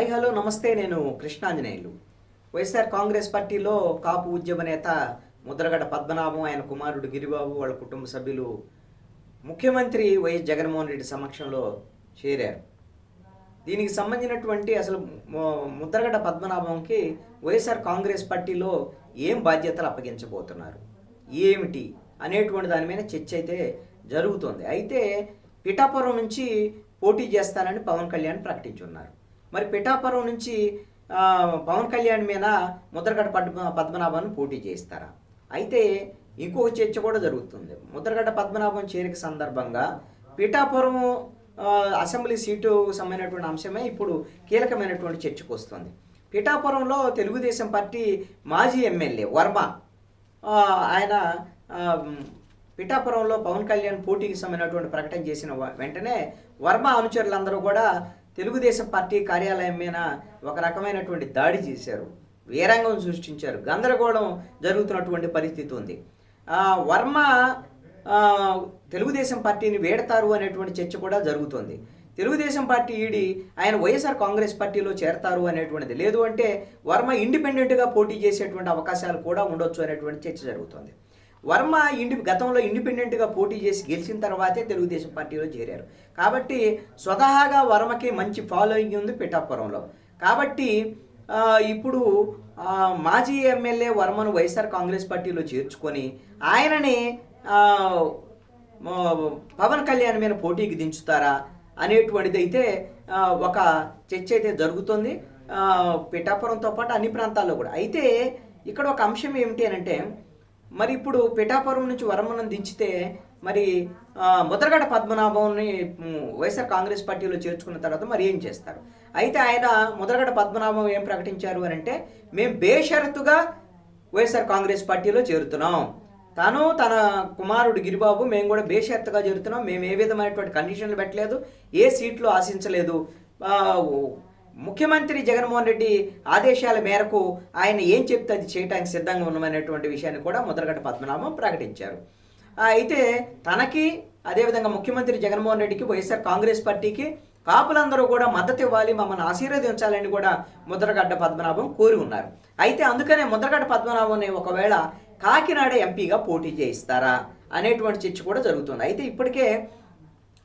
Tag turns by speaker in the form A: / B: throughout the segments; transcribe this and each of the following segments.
A: Hi hello నమస్తే. నేను కృష్ణాంజనేయులు. వైఎస్ఆర్ కాంగ్రెస్ పార్టీలో కాపు ఉద్యమ నేత ముద్రగడ పద్మనాభం, ఆయన కుమారుడు గిరిబాబు, వాళ్ళ కుటుంబ సభ్యులు ముఖ్యమంత్రి వైఎస్ జగన్మోహన్ రెడ్డి సమక్షంలో చేరారు. దీనికి సంబంధించినటువంటి అసలు ముద్రగడ పద్మనాభంకి వైఎస్ఆర్ కాంగ్రెస్ పార్టీలో ఏం బాధ్యతలు అప్పగించబోతున్నారు, ఏమిటి అనేటువంటి దాని మీద చర్చ అయితే జరుగుతోంది. అయితే పిఠాపురం నుంచి పోటీ చేస్తానని పవన్ కళ్యాణ్ ప్రకటించున్నారు. మరి పిఠాపురం నుంచి పవన్ కళ్యాణ్ మీద ముద్రగడ పద్మనాభాన్ని పోటీ చేస్తారా? అయితే ఇంకొక చర్చ కూడా జరుగుతుంది. ముద్రగడ పద్మనాభం చేరిక సందర్భంగా పిఠాపురం అసెంబ్లీ సీటు సంబంధించినటువంటి అంశమే ఇప్పుడు కీలకమైనటువంటి చర్చకు వస్తుంది. పిఠాపురంలో తెలుగుదేశం పార్టీ మాజీ ఎమ్మెల్యే వర్మ, ఆయన పిఠాపురంలో పవన్ కళ్యాణ్ పోటీకి సంబంధించినటువంటి ప్రకటన చేసిన వెంటనే వర్మ అనుచరులందరూ కూడా తెలుగుదేశం పార్టీ కార్యాలయం మీద ఒక రకమైనటువంటి దాడి చేశారు, వీరంగం సృష్టించారు, గందరగోళం జరుగుతున్నటువంటి పరిస్థితి ఉంది. వర్మ తెలుగుదేశం పార్టీని వేడతారు అనేటువంటి చర్చ కూడా జరుగుతుంది. తెలుగుదేశం పార్టీ ఈడి ఆయన వైఎస్ఆర్ కాంగ్రెస్ పార్టీలో చేరతారు అనేటువంటిది, లేదు అంటే వర్మ ఇండిపెండెంట్గా పోటీ చేసేటువంటి అవకాశాలు కూడా ఉండొచ్చు అనేటువంటి చర్చ జరుగుతుంది. వర్మ గతంలో ఇండిపెండెంట్గా పోటీ చేసి గెలిచిన తర్వాతే తెలుగుదేశం పార్టీలో చేరారు. కాబట్టి స్వతహాగా వర్మకి మంచి ఫాలోయింగ్ ఉంది పిఠాపురంలో. కాబట్టి ఇప్పుడు మాజీ ఎమ్మెల్యే వర్మను వైఎస్ఆర్ కాంగ్రెస్ పార్టీలో చేర్చుకొని ఆయనని పవన్ కళ్యాణ్ మీద పోటీకి దించుతారా అనేటువంటిది అయితే ఒక చర్చ అయితే జరుగుతుంది పిఠాపురంతో పాటు అన్ని ప్రాంతాల్లో కూడా. అయితే ఇక్కడ ఒక అంశం ఏమిటి అని అంటే, మరి ఇప్పుడు పిఠాపురం నుంచి వర్మను దించితే మరి ముద్రగడ పద్మనాభంని వైఎస్ఆర్ కాంగ్రెస్ పార్టీలో చేర్చుకున్న తర్వాత మరి ఏం చేస్తారు? అయితే ఆయన ముద్రగడ పద్మనాభం ఏం ప్రకటించారు అని అంటే, మేము బేషరతుగా వైఎస్ఆర్ కాంగ్రెస్ పార్టీలో చేరుతున్నాం, తన కుమారుడు గిరిబాబు మేము కూడా బేషరతుగా చేరుతున్నాం, మేము ఏ విధమైనటువంటి కండిషన్లు పెట్టలేదు, ఏ సీట్లు ఆశించలేదు, ముఖ్యమంత్రి జగన్మోహన్ రెడ్డి ఆదేశాల మేరకు ఆయన ఏం చెప్తే అది చేయడానికి సిద్ధంగా ఉన్నామనేటువంటి విషయాన్ని కూడా ముద్రగడ పద్మనాభం ప్రకటించారు. అయితే తనకి అదేవిధంగా ముఖ్యమంత్రి జగన్మోహన్ రెడ్డికి వైఎస్ఆర్ కాంగ్రెస్ పార్టీకి కాపులందరూ కూడా మద్దతు ఇవ్వాలి, మమ్మల్ని ఆశీర్వదించాలని కూడా ముద్రగడ్డ పద్మనాభం కోరి ఉన్నారు. అయితే అందుకనే ముద్రగడ్డ పద్మనాభంని ఒకవేళ కాకినాడ ఎంపీగా పోటీ చేయిస్తారా అనేటువంటి చర్చ కూడా జరుగుతుంది. అయితే ఇప్పటికే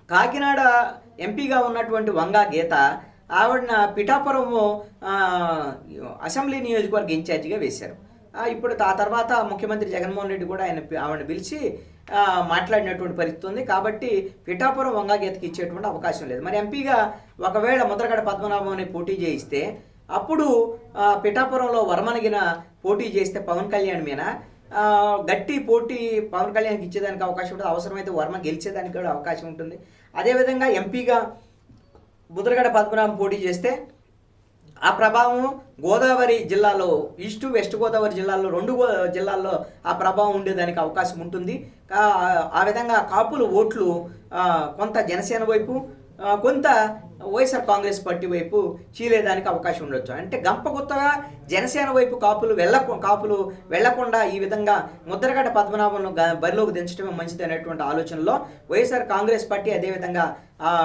A: కాకినాడ ఎంపీగా ఉన్నటువంటి వంగా గీత ఆవిడన పిఠాపురము అసెంబ్లీ నియోజకవర్గ ఇన్ఛార్జిగా వేశారు. ఇప్పుడు ఆ తర్వాత ముఖ్యమంత్రి జగన్మోహన్ రెడ్డి కూడా ఆవిడని పిలిచి మాట్లాడినటువంటి పరిస్థితి ఉంది. కాబట్టి పిఠాపురం వంగా గీతకి ఇచ్చేటువంటి అవకాశం లేదు. మరి ఎంపీగా ఒకవేళ ముద్రగడ పద్మనాభంని పోటీ చేయిస్తే అప్పుడు పిఠాపురంలో వర్మనగిన పోటీ చేస్తే పవన్ కళ్యాణ్ మీద గట్టి పోటీ పవన్ కళ్యాణ్కి ఇచ్చేదానికి అవకాశం ఉంటుంది, అవసరమైతే వర్మ గెలిచేదానికి కూడా అవకాశం ఉంటుంది. అదేవిధంగా ఎంపీగా ముద్రగడ పద్మనాభం పోటీ చేస్తే ఆ ప్రభావం గోదావరి జిల్లాలో ఈస్ట్ వెస్ట్ గోదావరి జిల్లాలో రెండు జిల్లాల్లో ఆ ప్రభావం ఉండేదానికి అవకాశం ఉంటుంది. ఆ విధంగా కాపుల ఓట్లు కొంత జనసేన వైపు, కొంత వైఎస్ఆర్ కాంగ్రెస్ పార్టీ వైపు చీలేదానికి అవకాశం ఉండొచ్చు. అంటే గంపగుత్తగా జనసేన వైపు కాపులు వెళ్లకుండా ఈ విధంగా ముద్రగడ పద్మనాభంను బరిలోకి దించడమే మంచిది అనేటువంటి ఆలోచనలో వైఎస్ఆర్ కాంగ్రెస్ పార్టీ, అదేవిధంగా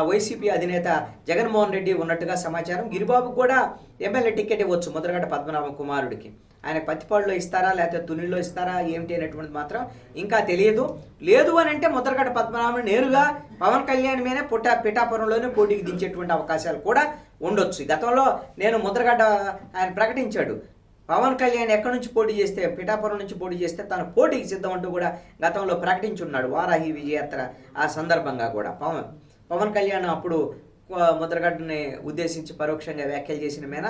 A: వైసీపీ అధినేత జగన్మోహన్ రెడ్డి ఉన్నట్టుగా సమాచారం. గిరిబాబుకు కూడా ఎమ్మెల్యే టికెట్ ఇవ్వచ్చు ముద్రగడ పద్మనాభం కుమారుడికి. ఆయన పత్తిపాడులో ఇస్తారా లేకపోతే తునిలో ఇస్తారా ఏమిటి అనేటువంటిది మాత్రం ఇంకా తెలియదు. లేదు అని అంటే ముద్రగడ పద్మనాభం నేరుగా పవన్ కళ్యాణ్ మీదే పిఠాపురంలోనే పోటీకి దించేటువంటి అవకాశాలు కూడా ఉండొచ్చు. గతంలో నేను ముద్రగడ ఆయన ప్రకటించాడు, పవన్ కళ్యాణ్ ఎక్కడి నుంచి పోటీ చేస్తే పిఠాపురం నుంచి పోటీ చేస్తే తను పోటీకి సిద్ధం అంటూ కూడా గతంలో ప్రకటించున్నాడు. వారాహి విజయయాత్ర ఆ సందర్భంగా కూడా పవన్ కళ్యాణ్ అప్పుడు ముద్రగడ్డని ఉద్దేశించి పరోక్షంగా వ్యాఖ్యలు చేసిన మీద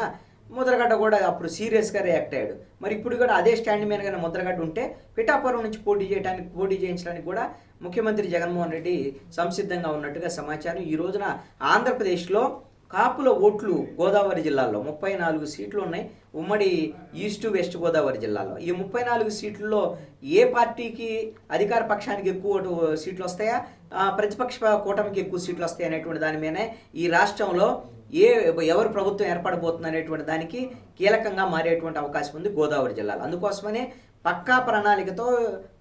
A: ముద్రగడ్డ కూడా అప్పుడు సీరియస్గా రియాక్ట్ అయ్యాడు. మరి ఇప్పుడు కూడా అదే స్టాండ్ మీద కానీ ముద్రగడ్డ ఉంటే పిఠాపురం నుంచి పోటీ చేయించడానికి కూడా ముఖ్యమంత్రి జగన్మోహన్ రెడ్డి సంసిద్ధంగా ఉన్నట్టుగా సమాచారం. ఈ రోజున ఆంధ్రప్రదేశ్లో కాపుల ఓట్లు గోదావరి జిల్లాలో 34 సీట్లు ఉన్నాయి, ఉమ్మడి ఈస్ట్ వెస్ట్ గోదావరి జిల్లాలో. ఈ 34 సీట్లలో ఏ పార్టీకి అధికార పక్షానికి ఎక్కువ సీట్లు వస్తాయా, ప్రతిపక్ష కూటమికి ఎక్కువ సీట్లు వస్తాయి అనేటువంటి దాని మీదనే ఈ రాష్ట్రంలో ఎవరు ప్రభుత్వం ఏర్పడబోతుంది అనేటువంటి దానికి కీలకంగా మారేటువంటి అవకాశం ఉంది గోదావరి జిల్లాలో. అందుకోసమనే పక్కా ప్రణాళికతో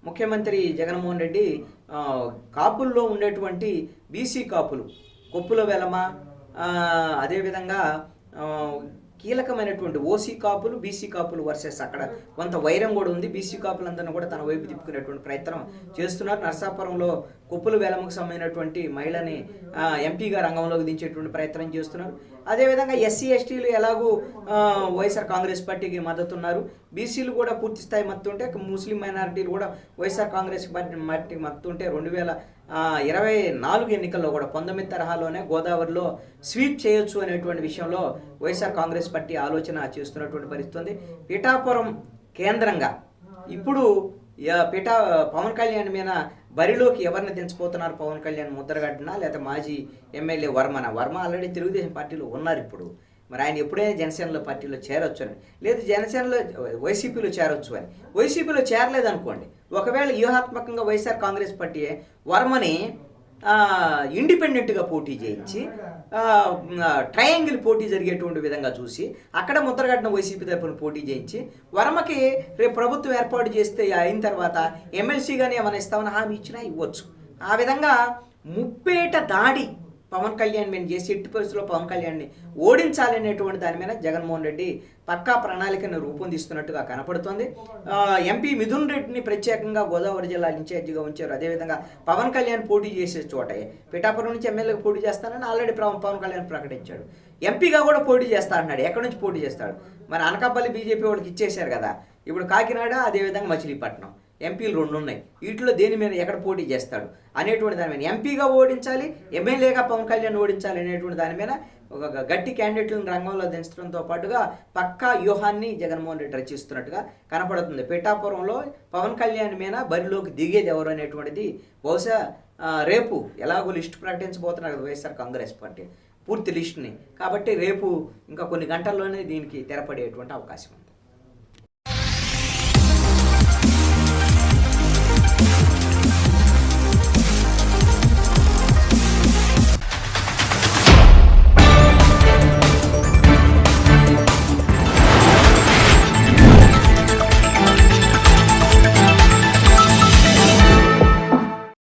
A: ముఖ్యమంత్రి జగన్మోహన్ రెడ్డి కాపుల్లో ఉండేటువంటి బీసీ కాపులు, కొప్పుల వెలమ, అదేవిధంగా కీలకమైనటువంటి ఓసీ కాపులు బీసీ కాపులు వర్సెస్ అక్కడ కొంత వైరం కూడా ఉంది. బీసీ కాపులందరినీ కూడా తన వైపు తిప్పుకునేటువంటి ప్రయత్నం చేస్తున్నారు. నరసాపురంలో కొప్పుల వేలమ్మకు సంబంధించినటువంటి మహిళని ఎంపీగా రంగంలోకి దించేటువంటి ప్రయత్నం చేస్తున్నారు. అదేవిధంగా ఎస్సీ ఎస్టీలు ఎలాగూ వైఎస్ఆర్ కాంగ్రెస్ పార్టీకి మద్దతు ఉన్నారు. బీసీలు కూడా పూర్తి స్థాయి మద్దతు ఉంటే, ముస్లిం మైనారిటీలు కూడా వైఎస్ఆర్ కాంగ్రెస్ పార్టీకి మద్దతు ఉంటే 2024 ఎన్నికల్లో కూడా 19 తరహాలోనే గోదావరిలో స్వీప్ చేయొచ్చు అనేటువంటి విషయంలో వైఎస్ఆర్ కాంగ్రెస్ పార్టీ ఆలోచన చేస్తున్నటువంటి పరిస్థితి ఉంది. పిఠాపురం కేంద్రంగా ఇప్పుడు పవన్ కళ్యాణ్ మీద బరిలోకి ఎవరిని దించబోతున్నారు? పవన్ కళ్యాణ్ ముద్రగడ్డనా లేదా మాజీ ఎమ్మెల్యే వర్మ ఆల్రెడీ తెలుగుదేశం పార్టీలో ఉన్నారు. ఇప్పుడు మరి ఆయన ఎప్పుడైనా జనసేనలో పార్టీలో చేరొచ్చు అని, లేదు జనసేనలో వైసీపీలో చేరొచ్చు అని. వైసీపీలో చేరలేదనుకోండి, ఒకవేళ వ్యూహాత్మకంగా వైఎస్ఆర్ కాంగ్రెస్ పార్టీ వర్మని ఇండిపెండెంట్గా పోటీ చేయించి ట్రయాంగిల్ పోటీ జరిగేటువంటి విధంగా చూసి అక్కడ ముద్రగడ్డ వైసీపీ తరఫున పోటీ చేయించి వర్మకి రేపు ప్రభుత్వం ఏర్పాటు చేస్తే అయిన తర్వాత ఎమ్మెల్సీగానే ఏమైనా ఇస్తామని హామీ ఇచ్చినా ఇవ్వచ్చు. ఆ విధంగా ముప్పేట దాడి పవన్ కళ్యాణ్ మీద చేసి ఎట్టి పరిస్థితుల్లో పవన్ కళ్యాణ్ని ఓడించాలనేటువంటి దాని మీద జగన్మోహన్ రెడ్డి పక్కా ప్రణాళికను రూపొందిస్తున్నట్టుగా కనపడుతోంది. ఎంపీ మిథున్ రెడ్డిని ప్రత్యేకంగా గోదావరి జిల్లా ఇన్ఛార్జిగా ఉంచారు. అదేవిధంగా పవన్ కళ్యాణ్ పోటీ చేసే చోటే పిఠాపురం నుంచి ఎమ్మెల్యేగా పోటీ చేస్తానని ఆల్రెడీ పవన్ కళ్యాణ్ ప్రకటించాడు. ఎంపీగా కూడా పోటీ చేస్తా అన్నాడు. ఎక్కడి నుంచి పోటీ చేస్తాడు? మరి అనకాపల్లి బీజేపీ వాళ్ళకి ఇచ్చేశారు కదా. ఇప్పుడు కాకినాడ, అదేవిధంగా మచిలీపట్నం ఎంపీలు 2 ఉన్నాయి. వీటిలో దేని మీద ఎక్కడ పోటీ చేస్తాడు అనేటువంటి దాని మీద, ఎంపీగా ఓడించాలి, ఎమ్మెల్యేగా పవన్ కళ్యాణ్ ఓడించాలి అనేటువంటి దాని మీద ఒక గట్టి క్యాండిడేట్లను రంగంలో దించడంతో పాటుగా పక్కా వ్యూహాన్ని జగన్మోహన్ రెడ్డి రచిస్తున్నట్టుగా కనపడుతుంది. పిఠాపురంలో పవన్ కళ్యాణ్ మీద బరిలోకి దిగేది ఎవరు అనేటువంటిది బహుశా రేపు ఎలాగో లిస్టు ప్రకటించబోతున్నారు కదా వైఎస్ఆర్ కాంగ్రెస్ పార్టీ పూర్తి లిస్టుని. కాబట్టి రేపు ఇంకా కొన్ని గంటల్లోనే దీనికి తెరపడేటువంటి అవకాశం ఉంది.